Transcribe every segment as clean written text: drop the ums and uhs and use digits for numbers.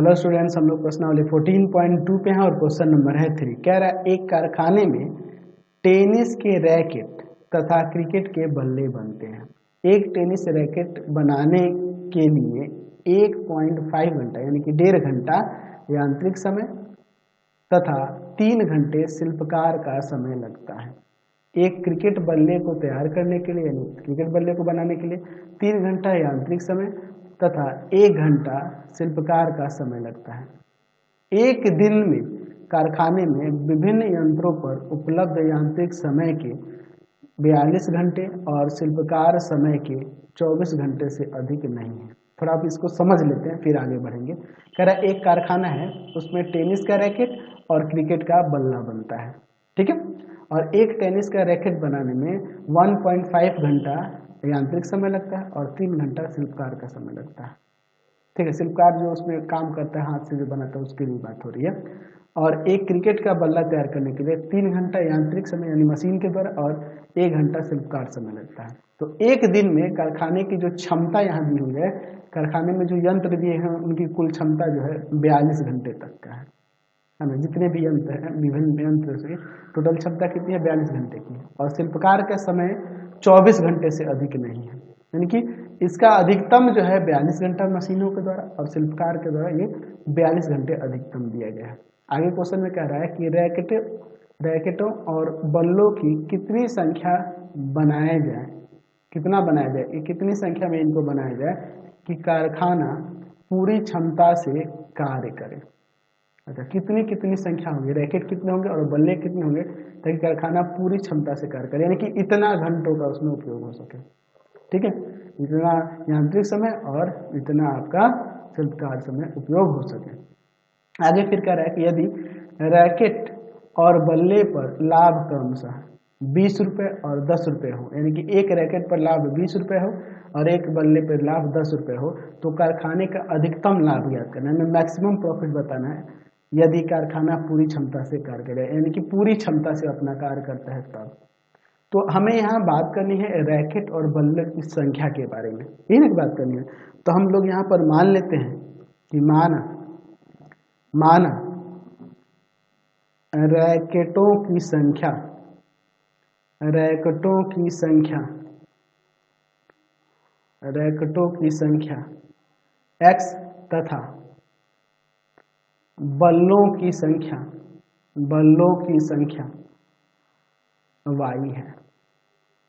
Hello students, हम लोग प्रश्नावली 14.2 पे हैं और क्वेश्चन नंबर है 3। कह रहा है एक कारखाने में टेनिस के रैकेट तथा क्रिकेट के बल्ले बनते हैं। एक टेनिस रैकेट बनाने के लिए 1.5 घंटा यानी कि 1.5 घंटा यांत्रिक समय तथा 3 घंटे शिल्पकार का समय लगता है। एक क्रिकेट बल्ले को तैयार करने के लिए यानी क्रिकेट बल्ले को बनाने के लिए 3 घंटा यांत्रिक समय तथा 1 घंटा शिल्पकार का समय लगता है। एक दिन में कारखाने में विभिन्न यंत्रों पर उपलब्ध यांत्रिक समय के 42 घंटे और शिल्पकार समय के 24 घंटे से अधिक नहीं है। थोड़ा आप इसको समझ लेते हैं फिर आगे बढ़ेंगे। कह रहा है एक कारखाना है, उसमें टेनिस का रैकेट और क्रिकेट का बल्ला बनता है, ठीक है। और एक टेनिस का रैकेट बनाने में 1.5 घंटा यांत्रिक समय लगता है और 3 घंटा शिल्पकार का समय लगता है, ठीक है। शिल्पकार जो उसमें काम करता है, हाथ से जो बनाता है, उसकी भी बात हो रही है। और एक क्रिकेट का बल्ला तैयार करने के लिए 3 घंटा यांत्रिक समय यानी मशीन के द्वारा और 1 घंटा शिल्पकार समय लगता है। तो एक दिन में कारखाने की जो क्षमता यहाँ दी हुई है, कारखाने में जो यंत्र दिए हैं उनकी कुल क्षमता जो है 42 घंटे तक का है ना। जितने भी यंत्र हैं, विभिन्न यंत्र से टोटल क्षमता कितनी है, 42 घंटे की है। और शिल्पकार का समय 24 घंटे से अधिक नहीं है, यानी कि इसका अधिकतम जो है 42 घंटा मशीनों के द्वारा और शिल्पकार के द्वारा ये 42 घंटे अधिकतम दिया गया है। आगे क्वेश्चन में कह रहा है कि रैकेटों और बल्लों की कितनी संख्या बनाया जाए, कितना बनाया जाए, ये कितनी संख्या में इनको बनाया जाए कि कारखाना पूरी क्षमता से कार्य करे। अच्छा, कितनी कितनी संख्या होगी, रैकेट कितने होंगे और बल्ले कितने होंगे ताकि कारखाना पूरी क्षमता से कार्य करे, यानी कि इतना घंटों का उसमें उपयोग हो सके, ठीक है। इतना यांत्रिक समय और इतना आपका शिल्पकार समय उपयोग हो सके। आगे फिर कह रहा है कि यदि रैकेट और बल्ले पर लाभ क्रमशः 20 रुपये और 10 रुपये हो, यानी कि एक रैकेट पर लाभ 20 रुपये हो और एक बल्ले पर लाभ 10 रुपये हो, तो कारखाने का अधिकतम लाभ ज्ञात करना है, मैक्सिमम प्रॉफिट बताना है। यदि कारखाना पूरी क्षमता से कार्य करे, यानी कि पूरी क्षमता से अपना कार्य करता है तब। तो हमें यहाँ बात करनी है रैकेट और बल्ले की संख्या के बारे में, यही ना बात करनी है। तो हम लोग यहाँ पर मान लेते हैं कि माना रैकेटों की संख्या x तथा बल्लों की संख्या y है,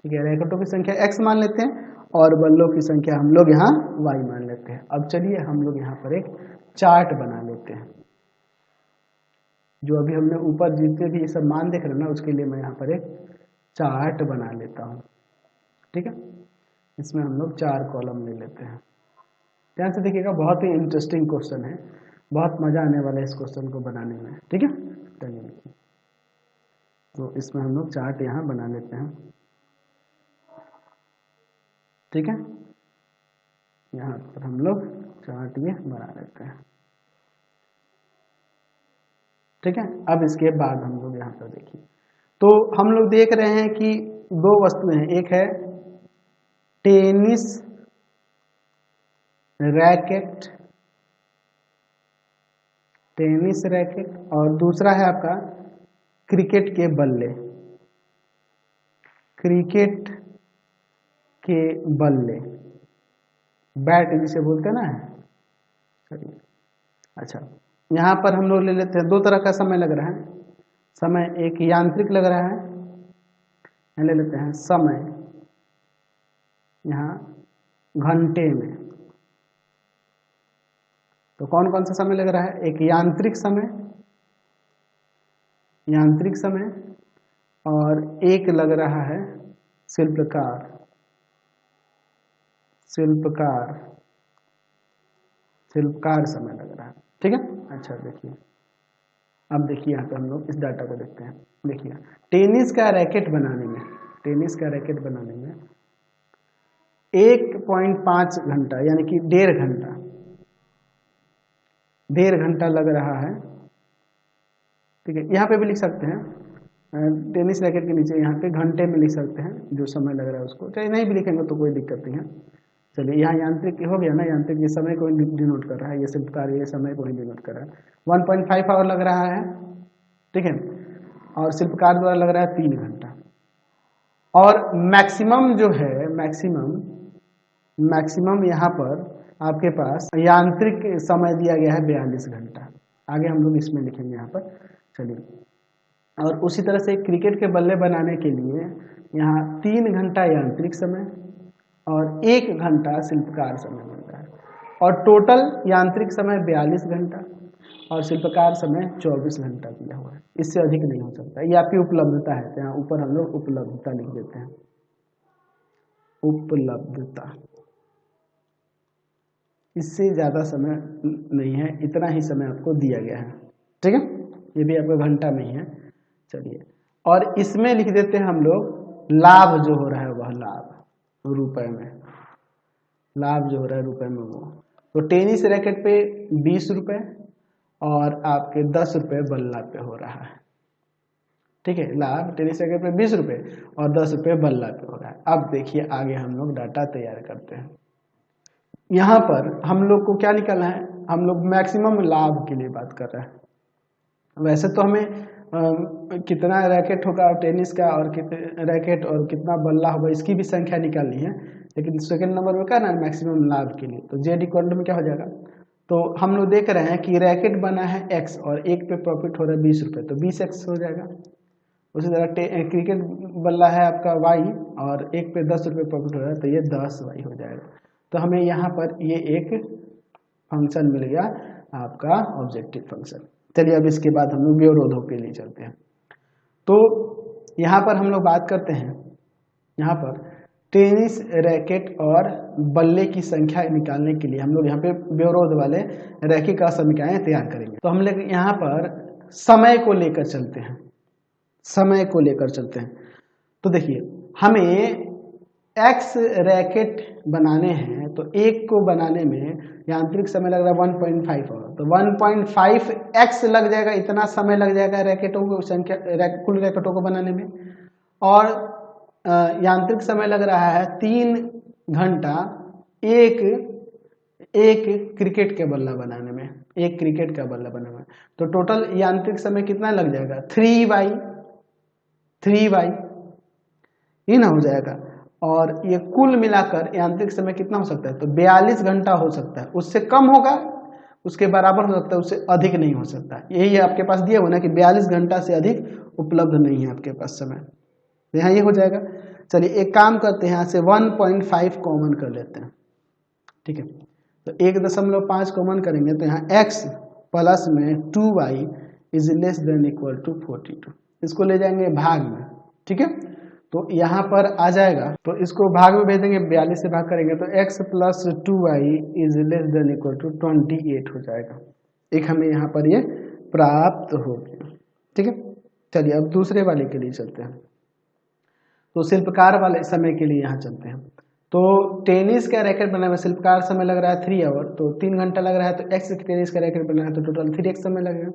ठीक है। रैकेटों की संख्या x मान लेते हैं और बल्लों की संख्या हम लोग यहाँ y मान लेते हैं। अब चलिए हम लोग यहाँ पर एक चार्ट बना लेते हैं। जो अभी हमने ऊपर जितने भी ये सब मान देख रहे हैं ना, उसके लिए मैं यहाँ पर एक चार्ट बना लेता हूँ, ठीक है। इसमें हम लोग 4 कॉलम ले लेते हैं। ध्यान से देखिएगा, बहुत ही इंटरेस्टिंग क्वेश्चन है, बहुत मजा आने वाला है इस क्वेश्चन को बनाने में, ठीक है। चलिए, तो इसमें हम लोग चार्ट यहाँ बना लेते हैं, ठीक है। यहाँ पर हम लोग चार्ट ये बना लेते हैं, ठीक है। अब इसके बाद हम लोग यहाँ पर देखिए, तो हम लोग देख रहे हैं कि 2 वस्तुएं हैं, एक है टेनिस रैकेट और दूसरा है आपका क्रिकेट के बल्ले, बैट जिसे बोलते हैं ना। चलिए, अच्छा, यहाँ पर हम लोग ले लेते हैं 2 तरह का समय लग रहा है। समय एक यांत्रिक लग रहा है, ले लेते हैं समय यहाँ घंटे में। तो कौन कौन सा समय लग रहा है, एक यांत्रिक समय और एक लग रहा है शिल्पकार समय लग रहा है, ठीक है। अच्छा देखिए, अब देखिए यहाँ पे हम लोग इस डाटा को देखते हैं। देखिए, टेनिस का रैकेट बनाने में 1.5 घंटा यानी कि 1.5 घंटा लग रहा है, ठीक है। यहाँ पे भी लिख सकते हैं, टेनिस रैकेट के नीचे यहाँ पे घंटे में लिख सकते हैं जो समय लग रहा है उसको, चाहे नहीं भी लिखेंगे तो कोई दिक्कत नहीं है। चलिए यहाँ यांत्रिक हो गया ना, यांत्रिक ये समय को डिनोट कर रहा है, ये शिल्प कार्य ये समय को ही डिनोट कर रहा है। 1.5 आवर लग रहा है, ठीक है, और शिल्पकार द्वारा लग रहा है 3 घंटा। और मैक्सिमम जो है, मैक्सिमम यहाँ पर आपके पास यांत्रिक समय दिया गया है 42 घंटा। आगे हम लोग इसमें लिखेंगे यहाँ पर। चलिए, और उसी तरह से क्रिकेट के बल्ले बनाने के लिए यहाँ 3 घंटा यांत्रिक समय और 1 घंटा शिल्पकार समय मिल रहा है, और टोटल यांत्रिक समय 42 घंटा और शिल्पकार समय 24 घंटा दिया हुआ है। इससे अधिक नहीं हो सकता। ये आपकी उपलब्धता है, तो यहाँ ऊपर हम लोग उपलब्धता लिख देते हैं, उपलब्धता। इससे ज़्यादा समय नहीं है, इतना ही समय आपको दिया गया है, ठीक है। ये भी आपका घंटा में ही है। चलिए, और इसमें लिख देते हैं हम लोग लाभ जो हो रहा है, वह लाभ रुपए में, लाभ जो हो रहा है रुपए में वो। तो टेनिस रैकेट पे 20 रुपये और आपके 10 रुपये बल्ला पे हो रहा है, ठीक है। लाभ टेनिस रैकेट पे 20 रुपये और 10 रुपये बल्ला पे हो रहा है। अब देखिए आगे हम लोग डाटा तैयार करते हैं। यहाँ पर हम लोग को क्या निकालना है, हम लोग मैक्सिमम लाभ के लिए बात कर रहे हैं। वैसे तो हमें कितना रैकेट होगा टेनिस का और कितने रैकेट और कितना बल्ला होगा इसकी भी संख्या निकालनी है, लेकिन सेकंड नंबर में क्या ना मैक्सिमम लाभ के लिए, तो जेड इक्वल में क्या हो जाएगा। तो हम लोग देख रहे हैं कि रैकेट बना है x और एक पे प्रॉफिट हो रहा है 20 रुपये, तो 20x हो जाएगा। उसी तरह क्रिकेट बल्ला है आपका y और एक पे 10 रुपये प्रॉफिट हो रहा है, तो ये 10y हो जाएगा। तो हमें यहाँ पर ये एक फंक्शन मिल गया आपका ऑब्जेक्टिव फंक्शन। चलिए, अब इसके बाद हम लोग व्यवरोधों के लिए चलते हैं। तो यहाँ पर हम लोग बात करते हैं, यहाँ पर टेनिस रैकेट और बल्ले की संख्या निकालने के लिए हम लोग यहाँ पे व्यवरोध वाले रैखिक असमीकरणें तैयार करेंगे। तो हम लोग यहाँ पर समय को लेकर चलते हैं, समय को लेकर चलते हैं। तो देखिए, हमें x रैकेट बनाने हैं, तो एक को बनाने में यांत्रिक समय लग रहा है 1.5 आवर, तो 1.5x लग जाएगा, इतना समय लग जाएगा रैकेटों को संख्या कुल रैकेटों को बनाने में। और यांत्रिक समय लग रहा है 3 घंटा एक क्रिकेट के बल्ला बनाने में, एक क्रिकेट का बल्ला बनाने में। तो टोटल यांत्रिक समय कितना लग जाएगा, 3y ये ना हो जाएगा। और ये कुल मिलाकर यांत्रिक समय कितना हो सकता है, तो 42 घंटा हो सकता है। उससे कम होगा, उसके बराबर हो सकता है, उससे अधिक नहीं हो सकता। यही आपके पास दिया हुआ ना कि 42 घंटा से अधिक उपलब्ध नहीं है आपके पास समय, तो यहाँ ये हो जाएगा। चलिए, एक काम करते हैं, यहाँ से 1.5 कॉमन कर लेते हैं, ठीक है। तो 1.5 कॉमन करेंगे, तो यहाँ x प्लस में 2y is less than equal to 42, इसको ले जाएंगे भाग में, ठीक है। तो यहाँ पर आ जाएगा, तो इसको भाग में भेज देंगे, 42 से भाग करेंगे तो x plus 2y is less than equal to 28 हो जाएगा। एक हमें यहाँ पर ये प्राप्त हो गया, ठीक है। चलिए, अब दूसरे वाले के लिए चलते हैं। तो शिल्पकार वाले समय के लिए यहाँ चलते हैं। तो टेनिस का रैकेट बनाने में शिल्पकार समय लग रहा है 3 आवर, तो 3 घंटा लग रहा है। तो x टेनिस का रैकेट बनाना है तो टोटल 3x समय लगेगा।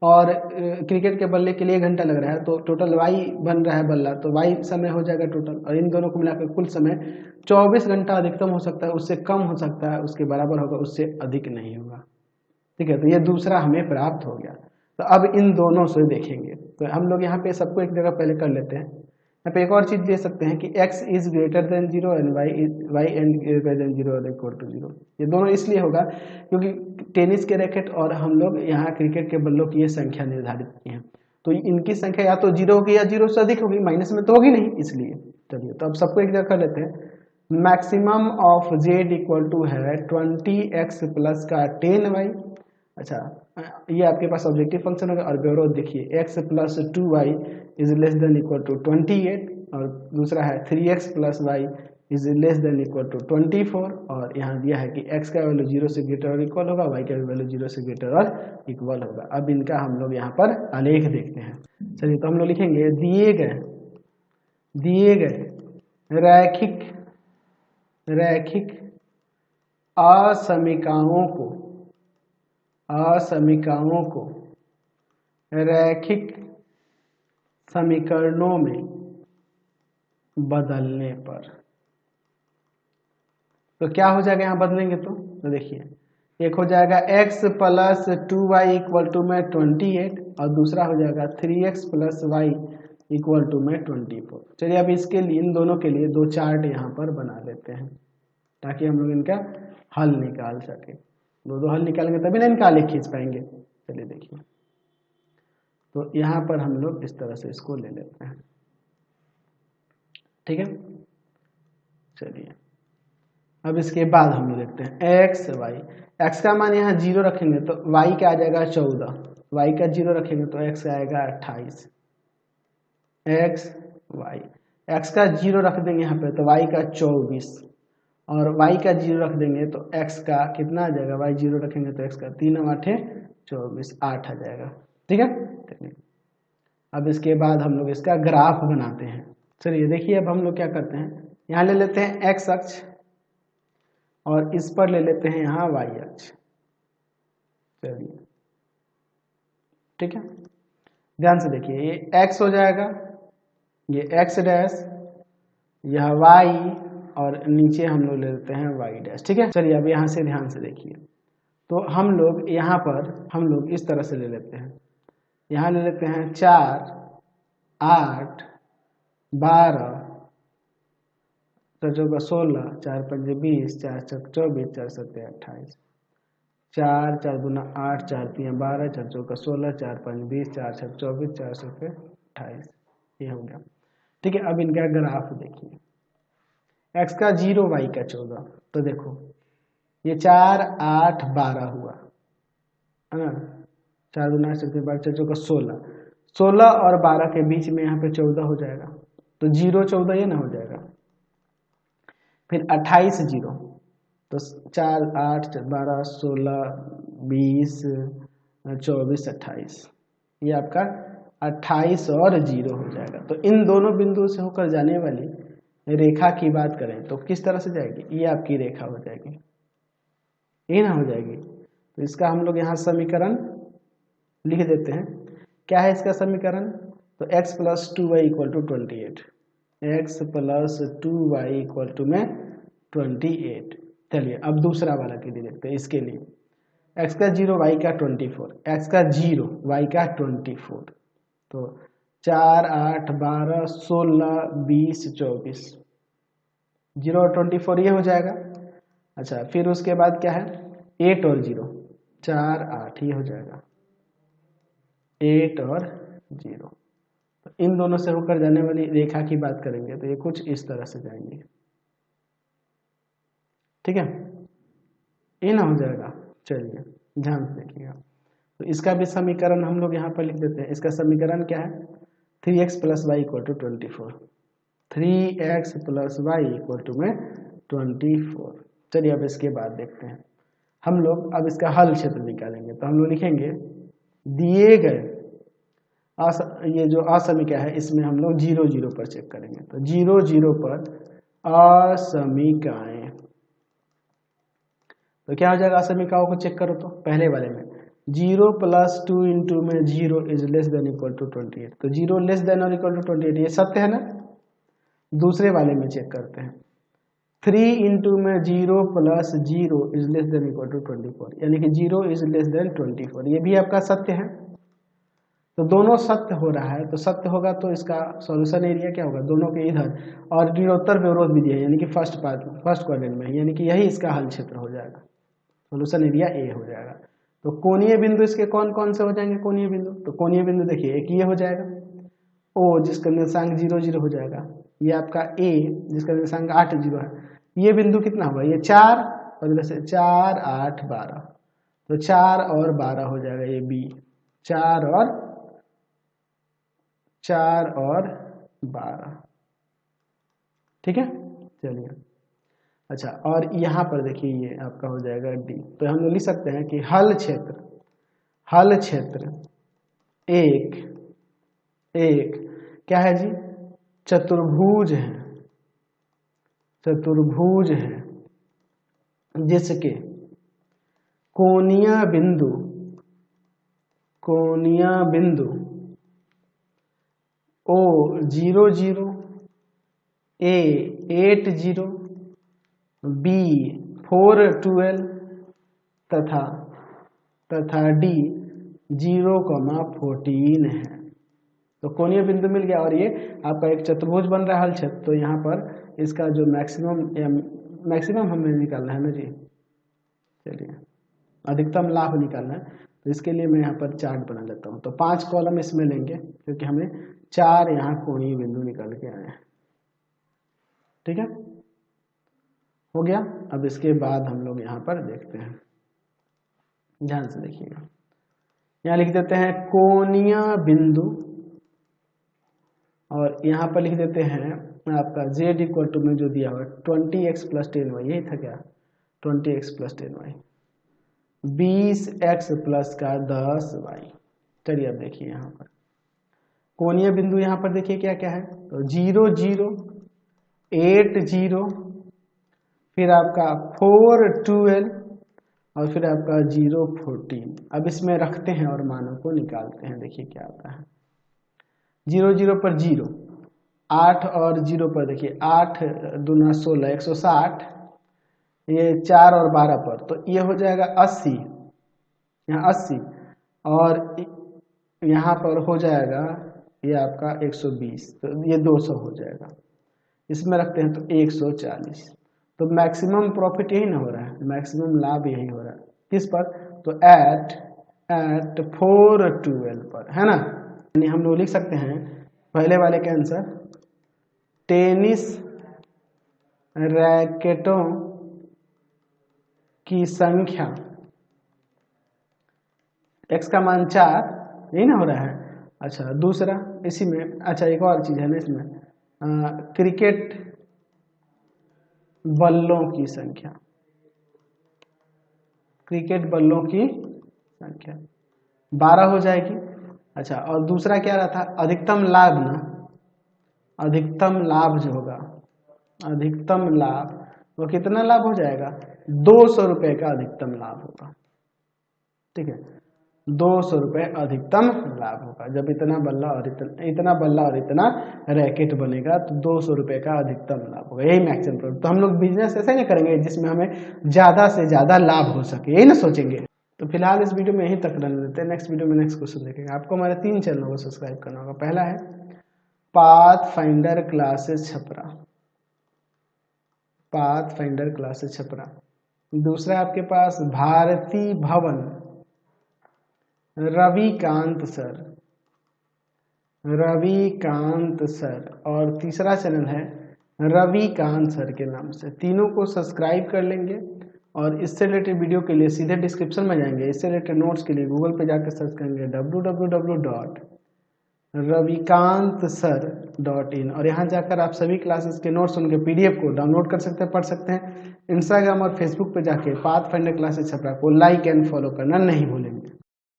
और क्रिकेट के बल्ले के लिए 1 घंटा लग रहा है, तो टोटल y बन रहा है बल्ला, तो y समय हो जाएगा टोटल। और इन दोनों को मिलाकर कुल समय 24 घंटा अधिकतम हो सकता है, उससे कम हो सकता है, उसके बराबर होगा, उससे अधिक नहीं होगा, ठीक है। तो ये दूसरा हमें प्राप्त हो गया। तो अब इन दोनों से देखेंगे, तो हम लोग यहाँ पे सबको एक जगह पहले कर लेते हैं। यहाँ पे एक और चीज दे सकते हैं कि x is greater than 0 and y and greater than 0 और इक्वल टू 0। ये दोनों इसलिए होगा क्योंकि टेनिस के रैकेट और हम लोग यहाँ क्रिकेट के बल्लों की ये संख्या निर्धारित की है, तो इनकी संख्या या तो 0 होगी या 0 से अधिक होगी, माइनस में तो होगी नहीं, इसलिए। चलिए, तो अब सबको एक जगह कर लेते हैं। Maximum of z equal to है 20x प्लस का 10y। अच्छा, ये आपके पास ऑब्जेक्टिव फंक्शन होगा। और व्यवरोध देखिए, x plus 2y is less than equal to 28, और दूसरा है 3x plus y is less than equal to 24। और यहाँ दिया है कि x का वैल्यू 0 से ग्रेटर और इक्वल होगा, y का वैल्यू 0 से ग्रेटर और इक्वल होगा। अब इनका हम लोग यहाँ पर आलेख देखते हैं। चलिए, तो हम लोग लिखेंगे दिए गए रैखिक असमीकाओं को रैखिक समीकरणों में बदलने पर तो क्या हो जाएगा यहाँ बदलेंगे तो देखिए एक हो जाएगा x plus 2y equal to में 28 और दूसरा हो जाएगा 3x plus y equal to में 24। चलिए अब इसके लिए इन दोनों के लिए दो चार्ट यहाँ पर बना लेते हैं ताकि हम लोग इनका हल निकाल सके। दो हल निकालेंगे तभी ना इनका आलेख खींच पाएंगे। चलिए देखिए तो यहाँ पर हम लोग इस तरह से इसको ले लेते हैं, ठीक है। चलिए अब इसके बाद हम लोग देखते हैं एक्स वाई। एक्स का मान यहाँ 0 रखेंगे तो वाई का आ जाएगा 14, वाई का 0 रखेंगे तो एक्स का आएगा 28। एक्स वाई, एक्स का 0 रख देंगे यहाँ पे तो वाई का 24 और वाई का 0 रख देंगे तो एक्स का कितना आ जाएगा, वाई 0 रखेंगे तो एक्स का 3 8 24 8 आ जाएगा, ठीक है। अब इसके बाद हम लोग इसका ग्राफ बनाते हैं। चलिए देखिए अब हम लोग क्या करते हैं, यहाँ ले लेते हैं एक्स अक्ष और इस पर ले लेते हैं यहाँ वाई अक्ष। चलिए ठीक है, ध्यान से देखिए ये x हो जाएगा, ये x डैश, यह y और नीचे हम लोग ले लेते हैं y डैश, ठीक है। चलिए अब यहाँ से ध्यान से देखिए तो हम लोग यहाँ पर हम लोग इस तरह से ले लेते हैं, यहाँ ले लेते हैं 4 8 12 4 16 4 5 20 4 6 24 4 7 28, 4 4 दूना 8 4 3 12 4 4 16 4 5 20 4 6 24 4 7 28, ये हो गया, ठीक है। अब इनका ग्राफ देखिए, x का 0 y का 14, तो देखो ये 4 8 12 हुआ है ना, 4 दूना 8 12 4 4 16, 16 और 12 के बीच में यहाँ पे 14 हो जाएगा तो 0 14 ये ना हो जाएगा। फिर 28 0 तो 4 8 12 16 20 24 28, ये आपका 28 और 0 हो जाएगा। तो इन दोनों बिंदुओं से होकर जाने वाली रेखा की बात करें तो किस तरह से जाएगी, ये आपकी रेखा हो जाएगी, ये ना हो जाएगी। तो इसका हम लोग यहाँ समीकरण लिख देते हैं, क्या है इसका समीकरण, तो x plus 2y equal to 28, x plus 2y equal to में 28। चलिए अब दूसरा वाला के लिए देखते हैं, इसके लिए x का 0 y का 24, x का 0 y का 24, तो 4 8 12 16 20 24, 0 और 24 ये हो जाएगा। अच्छा फिर उसके बाद क्या है 8 और 0 4 8 ये हो जाएगा 8 और 0। तो इन दोनों से होकर जाने वाली रेखा की बात करेंगे तो ये कुछ इस तरह से जाएंगे, ठीक है, ये ना हो जाएगा। चलिए ध्यान से देखिएगा, तो इसका भी समीकरण हम लोग यहाँ पर लिख देते हैं। इसका समीकरण क्या है, 3x plus y equal to 24, 3x plus y equal to में 24। चलिए अब इसके बाद देखते हैं हम लोग, अब इसका हल क्षेत्र निकालेंगे तो हम लोग लिखेंगे दिए गए ये जो असमीका है इसमें हम लोग 0 0 पर चेक करेंगे, तो 0 0 पर असमीकाएं, तो क्या हो जाएगा, असमीकाओं को चेक करो तो पहले वाले में 0 प्लस 2 इंटू में 0 is less than equal to 28, तो 0 लेस देन और इक्वल टू 28 ये सत्य है ना। दूसरे वाले में चेक करते हैं 3 इंटू में 0 plus 0 is less than equal to 24, यानी कि 0 इज लेस देन 24, ये भी आपका सत्य है। तो दोनों सत्य हो रहा है, तो सत्य होगा तो इसका सॉल्यूशन एरिया क्या होगा, दोनों के इधर और निरोत्तर विरोध विधि है यानी कि फर्स्ट क्वाड्रेंट में, यानी कि यही इसका हल क्षेत्र हो जाएगा, सॉल्यूशन एरिया ए हो जाएगा। तो कोणीय बिंदु इसके कौन कौन से हो जाएंगे कोणीय बिंदु, तो कोणीय बिंदु देखिए एक ये हो जाएगा ओ जिसका निर्देशांक 0 0 हो जाएगा, ये आपका ए जिसका निर्देशांक 8 0 है, ये बिंदु कितना होगा, ये 4 और इधर से 4 8 12, तो 4 और 12 हो जाएगा ये बी, 4 और 12, ठीक है। चलिए अच्छा, और यहाँ पर देखिए ये आपका हो जाएगा डी, तो हम लोग लिख सकते हैं कि हल क्षेत्र एक क्या है जी, चतुर्भुज है जिसके कोणीय बिंदु ओ 0 0 A 8 0 बी 4 12 तथा डी 0,14 है। तो कोणीय बिंदु मिल गया और ये आपका एक चतुर्भुज बन रहा है हलछेद। तो यहाँ पर इसका जो मैक्सिमम हमें निकालना है ना जी, चलिए अधिकतम लाभ निकालना है। तो इसके लिए मैं यहाँ पर चार्ट बना लेता हूँ। तो 5 कॉलम इसमें लेंगे क्योंकि हमें 4 यहाँ कोणीय बिंदु निकाल के आए हैं। ठीक है, हो गया। अब इसके बाद हम लोग यहाँ पर देखते हैं, ध्यान से देखिएगा। यहाँ लिख देते हैं कोणीय बिंदु और यहाँ पर लिख देते हैं आपका z इक्वल टू में जो दिया हुआ 20x + 10y, यही था क्या, 20x + 10y, 20x + का 10y। चलिए अब देखिए यहाँ पर कोणीय बिंदु, यहाँ पर देखिए क्या क्या है। तो 0 0 8 0, फिर आपका 4 12 और फिर आपका 0 14। अब इसमें रखते हैं और मानों को निकालते हैं। देखिए क्या आता है। 0 0 पर 0, 8 और 0 पर देखिए 8 दूना 16 160, ये 4 और 12 पर, तो ये हो जाएगा 80, यहाँ 80 और यहाँ पर हो जाएगा ये आपका 120, तो ये 200 हो जाएगा। इसमें रखते हैं तो 140। तो मैक्सिमम प्रॉफिट यही ना हो रहा है, मैक्सिमम लाभ यही हो रहा है। किस पर, तो एट 4 12 पर, है ना। यानी हम लोग लिख सकते हैं पहले वाले का आंसर, टेनिस रैकेटों की संख्या, x का मान 4, यही ना हो रहा है। अच्छा दूसरा इसी में, अच्छा एक और चीज है ना इसमें, क्रिकेट बल्लों की संख्या, क्रिकेट बल्लों की संख्या 12 हो जाएगी। अच्छा और दूसरा क्या रहा था, अधिकतम लाभ ना, अधिकतम लाभ जो होगा, अधिकतम लाभ वो कितना लाभ हो जाएगा, 200 रुपये का अधिकतम लाभ होगा। ठीक है, 200 रुपये अधिकतम लाभ होगा। जब इतना बल्ला और इतना रैकेट बनेगा तो 200 रुपये का अधिकतम लाभ होगा, यही मैक्सिमम प्रॉफिट। तो हम लोग बिजनेस ऐसे नहीं करेंगे जिसमें हमें ज़्यादा से ज़्यादा लाभ हो सके, यही ना सोचेंगे। तो फिलहाल इस वीडियो में यहीं तक रहने देते हैं। नेक्स्ट वीडियो में नेक्स्ट क्वेश्चन देखेंगे। आपको हमारे 3 चैनलों को सब्सक्राइब करना होगा। पहला है pathfinder classes Chhapra, pathfinder classes Chhapra. दूसरा आपके पास भारती भवन रविकांत सर, रविकांत सर। और तीसरा चैनल है रविकांत सर के नाम से। तीनों को सब्सक्राइब कर लेंगे और इससे रिलेटेड वीडियो के लिए सीधे डिस्क्रिप्शन में जाएंगे। इससे रिलेटेड नोट्स के लिए गूगल पे जाकर सर्च करेंगे www.ravikantsir.in और यहाँ जाकर आप सभी क्लासेस के नोट्स, उनके PDF को डाउनलोड कर सकते हैं, पढ़ सकते हैं। इंस्टाग्राम और फेसबुक पे जाके पाथफाइंडर क्लासेस छपरा को लाइक एंड फॉलो करना नहीं भूलेंगे।